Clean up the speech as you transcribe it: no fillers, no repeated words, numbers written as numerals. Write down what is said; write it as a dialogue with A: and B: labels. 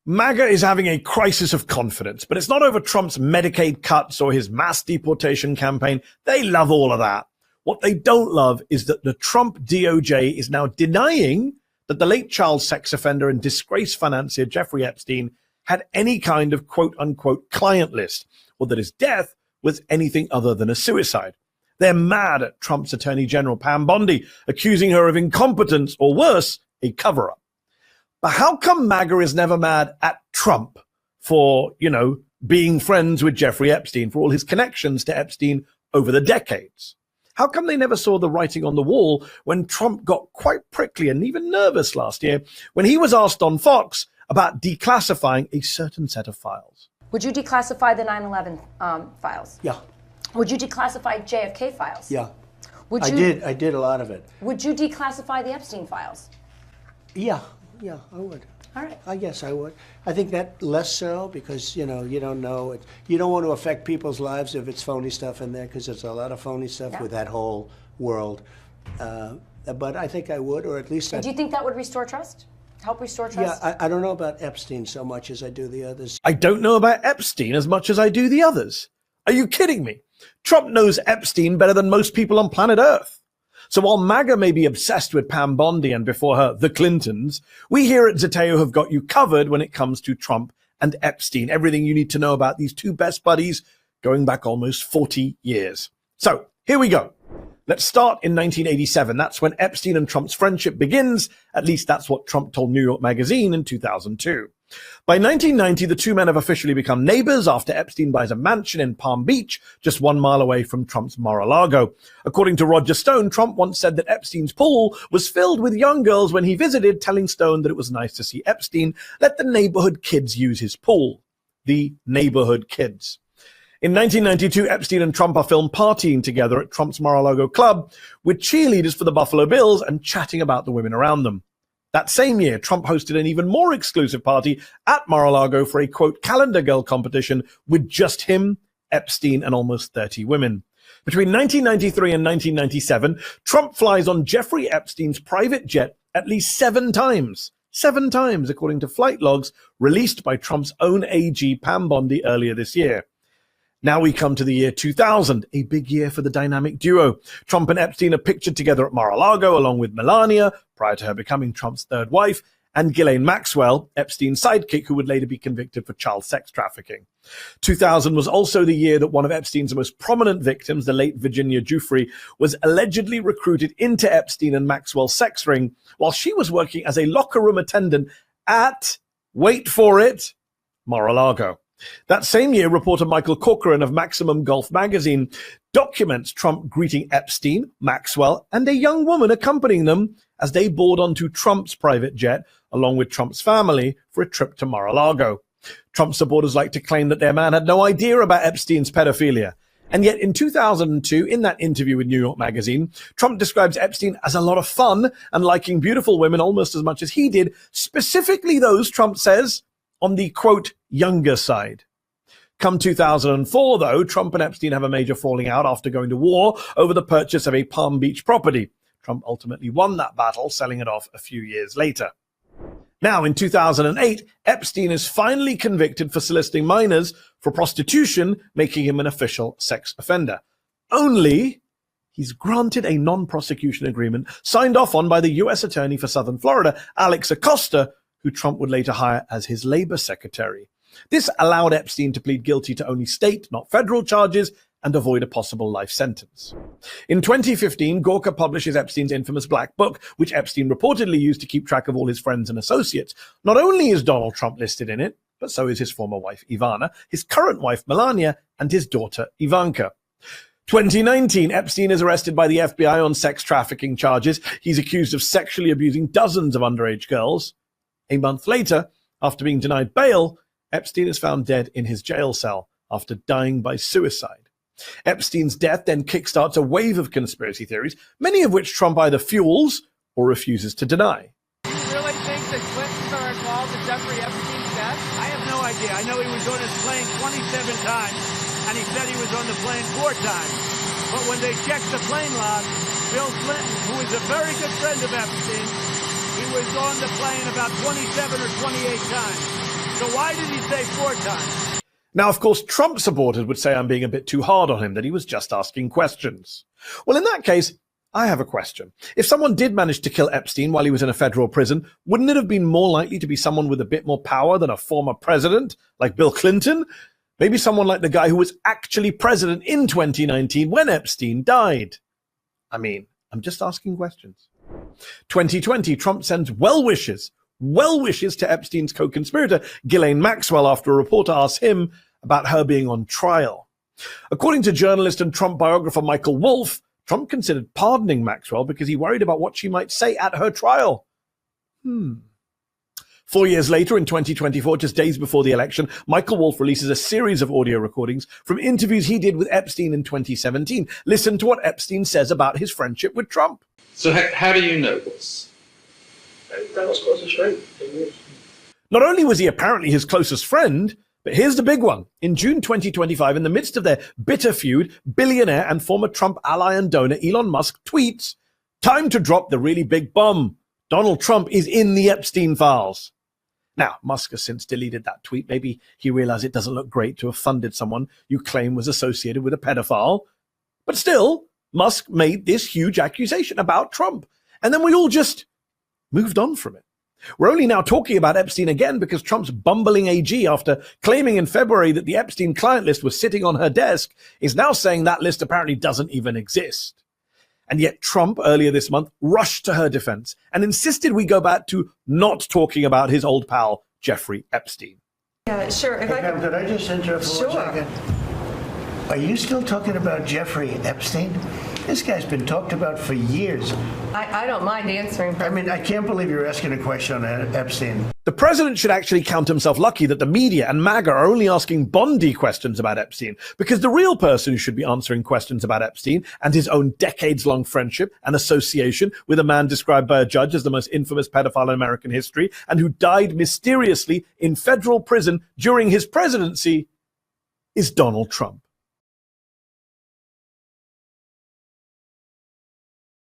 A: MAGA is having a crisis of confidence, but it's not over Trump's Medicaid cuts or his mass deportation campaign. They love all of that. What they don't love is that the Trump DOJ is now denying that the late child sex offender and disgrace financier Jeffrey Epstein had any kind of quote-unquote client list, or that his death was anything other than a suicide. They're mad at Trump's Attorney General Pam Bondi, accusing her of incompetence or worse, a cover-up. But how come MAGA is never mad at Trump for, being friends with Jeffrey Epstein, for all his connections to Epstein over the decades? How come they never saw the writing on the wall when Trump got quite prickly and even nervous last year when he was asked on Fox about declassifying a certain set of files?
B: Would you declassify the 9/11 files?
C: Yeah.
B: Would you declassify JFK files?
C: Yeah. I did a lot of it.
B: Would you declassify the Epstein files?
C: Yeah, I would.
B: All right.
C: I guess I would. I think that less so because, you don't know it. You don't want to affect people's lives if it's phony stuff in there because there's a lot of phony stuff with that whole world. But I think I would, or at least
B: Do you think that would restore trust? Help restore trust?
C: Yeah, I don't know about Epstein so much as I do the others.
A: I don't know about Epstein as much as I do the others. Are you kidding me? Trump knows Epstein better than most people on planet Earth. So while MAGA may be obsessed with Pam Bondi and before her, the Clintons, we here at Zeteo have got you covered when it comes to Trump and Epstein. Everything you need to know about these two best buddies going back almost 40 years. So here we go. Let's start in 1987. That's when Epstein and Trump's friendship begins. At least that's what Trump told New York Magazine in 2002. By 1990, the two men have officially become neighbors after Epstein buys a mansion in Palm Beach, just 1 mile away from Trump's Mar-a-Lago. According to Roger Stone, Trump once said that Epstein's pool was filled with young girls when he visited, telling Stone that it was nice to see Epstein let the neighborhood kids use his pool. The neighborhood kids. In 1992, Epstein and Trump are filmed partying together at Trump's Mar-a-Lago club with cheerleaders for the Buffalo Bills and chatting about the women around them. That same year, Trump hosted an even more exclusive party at Mar-a-Lago for a, quote, calendar girl competition with just him, Epstein, and almost 30 women. Between 1993 and 1997, Trump flies on Jeffrey Epstein's private jet at least 7 times. 7 times, according to flight logs released by Trump's own AG, Pam Bondi, earlier this year. Now we come to the year 2000, a big year for the dynamic duo. Trump and Epstein are pictured together at Mar-a-Lago along with Melania, prior to her becoming Trump's third wife, and Ghislaine Maxwell, Epstein's sidekick, who would later be convicted for child sex trafficking. 2000 was also the year that one of Epstein's most prominent victims, the late Virginia Giuffre, was allegedly recruited into Epstein and Maxwell's sex ring while she was working as a locker room attendant at, wait for it, Mar-a-Lago. That same year, reporter Michael Corcoran of Maximum Golf magazine documents Trump greeting Epstein, Maxwell, and a young woman accompanying them as they board onto Trump's private jet, along with Trump's family, for a trip to Mar-a-Lago. Trump supporters like to claim that their man had no idea about Epstein's pedophilia. And yet in 2002, in that interview with New York Magazine, Trump describes Epstein as a lot of fun and liking beautiful women almost as much as he did, specifically those, Trump says, on the, quote, younger side. Come 2004, though, Trump and Epstein have a major falling out after going to war over the purchase of a Palm Beach property. Trump ultimately won that battle, selling it off a few years later. Now, in 2008, Epstein is finally convicted for soliciting minors for prostitution, making him an official sex offender. Only he's granted a non-prosecution agreement signed off on by the U.S. Attorney for Southern Florida, Alex Acosta, who Trump would later hire as his labor secretary. This allowed Epstein to plead guilty to only state, not federal charges, and avoid a possible life sentence. In 2015, Gawker publishes Epstein's infamous Black Book, which Epstein reportedly used to keep track of all his friends and associates. Not only is Donald Trump listed in it, but so is his former wife, Ivana, his current wife, Melania, and his daughter, Ivanka. 2019, Epstein is arrested by the FBI on sex trafficking charges. He's accused of sexually abusing dozens of underage girls. A month later, after being denied bail, Epstein is found dead in his jail cell after dying by suicide. Epstein's death then kickstarts a wave of conspiracy theories, many of which Trump either fuels or refuses to deny.
D: Do you really think the Clintons are involved in Jeffrey Epstein's death? I have no idea. I know he was on his plane 27 times, and he said he was on the plane 4 times. But when they checked the plane log, Bill Clinton, who is a very good friend of Epstein, he was on the plane about 27 or 28 times. So why did he say 4 times?
A: Now, of course, Trump supporters would say I'm being a bit too hard on him, that he was just asking questions. Well, in that case, I have a question. If someone did manage to kill Epstein while he was in a federal prison, wouldn't it have been more likely to be someone with a bit more power than a former president, like Bill Clinton? Maybe someone like the guy who was actually president in 2019 when Epstein died. I mean, I'm just asking questions. 2020, Trump sends well wishes to Epstein's co-conspirator, Ghislaine Maxwell, after a reporter asked him about her being on trial. According to journalist and Trump biographer Michael Wolff, Trump considered pardoning Maxwell because he worried about what she might say at her trial. 4 years later, in 2024, just days before the election, Michael Wolff releases a series of audio recordings from interviews he did with Epstein in 2017. Listen to what Epstein says about his friendship with Trump.
E: So how do you know this?
F: That was closest friend.
A: Not only was he apparently his closest friend, but here's the big one. In June 2025, in the midst of their bitter feud, billionaire and former Trump ally and donor Elon Musk tweets, "Time to drop the really big bomb. Donald Trump is in the Epstein files." Now, Musk has since deleted that tweet. Maybe he realized it doesn't look great to have funded someone you claim was associated with a pedophile. But still, Musk made this huge accusation about Trump. And then we all just moved on from it. We're only now talking about Epstein again because Trump's bumbling AG, after claiming in February that the Epstein client list was sitting on her desk, is now saying that list apparently doesn't even exist. And yet Trump, earlier this month, rushed to her defense and insisted we go back to not talking about his old pal, Jeffrey Epstein.
G: Yeah, sure.
H: Hey, Pam, could I just interrupt for 1 second? Are you still talking about Jeffrey Epstein? This guy's been talked about for years.
G: I don't mind answering.
H: I mean, I can't believe you're asking a question on Epstein.
A: The president should actually count himself lucky that the media and MAGA are only asking Bondi questions about Epstein, because the real person who should be answering questions about Epstein and his own decades-long friendship and association with a man described by a judge as the most infamous pedophile in American history and who died mysteriously in federal prison during his presidency is Donald Trump.